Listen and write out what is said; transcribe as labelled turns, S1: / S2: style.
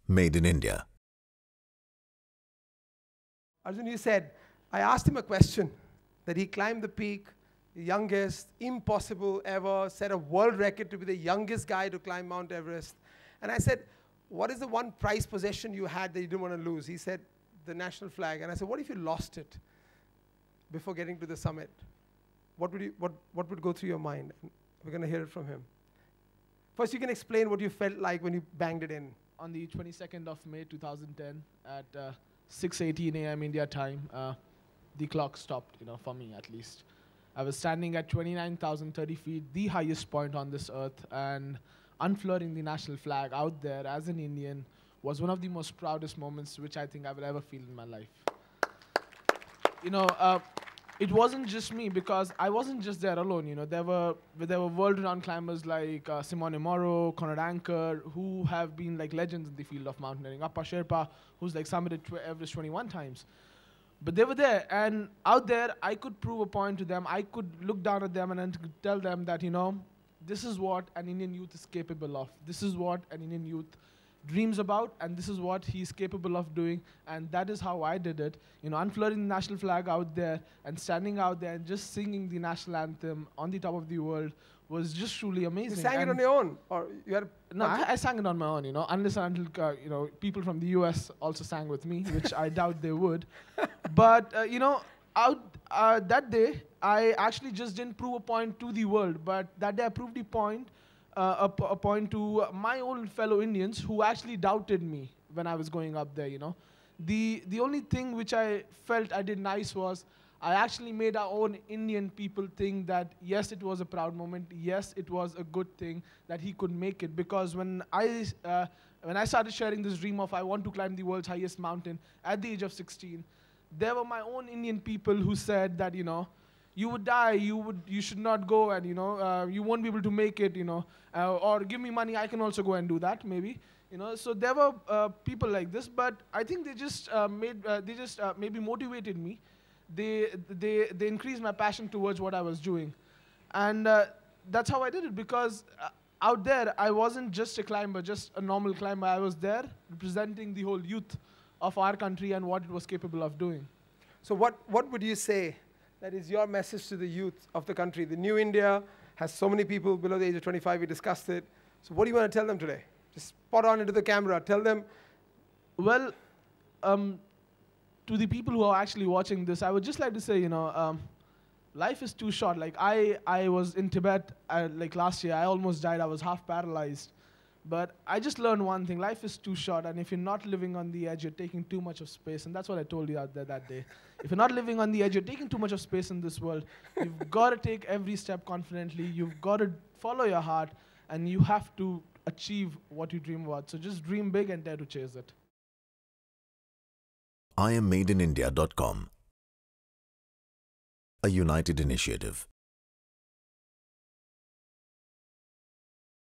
S1: Made in India.
S2: Arjun, you said, I asked him a question, that he climbed the peak, the youngest, impossible ever, set a world record to be the youngest guy to climb Mount Everest. And I said, what is the one prized possession you had that you didn't want to lose? He said, the national flag. And I said, what if you lost it before getting to the summit? What would go through your mind? And we're going to hear it from him. First, you can explain what you felt like when you banged it in.
S3: On the 22nd of May 2010 at 6:18 a.m. India time, the clock stopped, for me at least. I was standing at 29,030 feet, the highest point on this earth, and unfurling the national flag out there as an Indian was one of the most proudest moments which I think I will ever feel in my life. It wasn't just me, because I wasn't just there alone. There were world-renowned climbers like Simone Moro, Conrad Anker, who have been like legends in the field of mountaineering. Appa Sherpa, who's like summited Everest 21 times. But they were there, and out there, I could prove a point to them. I could look down at them and then tell them that, this is what an Indian youth is capable of. This is what an Indian youth dreams about, and this is what he's capable of doing, and that is how I did it. Unfurling the national flag out there and standing out there and just singing the national anthem on the top of the world was just truly amazing.
S2: You sang it on your own, or you had?
S3: No, I sang it on my own. Unless and until people from the US also sang with me, which I doubt they would. But that day I actually just didn't prove a point to the world, but that day I proved a point to my own fellow Indians who actually doubted me when I was going up there. The only thing which I felt I did nice was I actually made our own Indian people think that yes, it was a proud moment, yes, it was a good thing that he could make it. Because when I started sharing this dream of I want to climb the world's highest mountain at the age of 16, there were my own Indian people who said that, you would die, you should not go, and you won't be able to make it, or give me money, I can also go and do that, maybe. So there were people like this, but I think they just maybe motivated me. They increased my passion towards what I was doing, and that's how I did it. Because out there, I wasn't just a climber, just a normal climber. I was there representing the whole youth of our country and what it was capable of doing.
S2: So what would you say that is your message to the youth of the country? The new India has so many people below the age of 25. We discussed it. So what do you want to tell them today? Just spot on into the camera. Tell them.
S3: Well, to the people who are actually watching this, I would just like to say, life is too short. Like I was in Tibet like last year. I almost died. I was half paralyzed. But I just learned one thing. Life is too short, and if you're not living on the edge, you're taking too much of space. And that's what I told you out there that day. If you're not living on the edge, you're taking too much of space in this world. You've got to take every step confidently. You've got to follow your heart, and you have to achieve what you dream about. So just dream big and dare to chase it.
S1: IamMadeInIndia.com, a united initiative.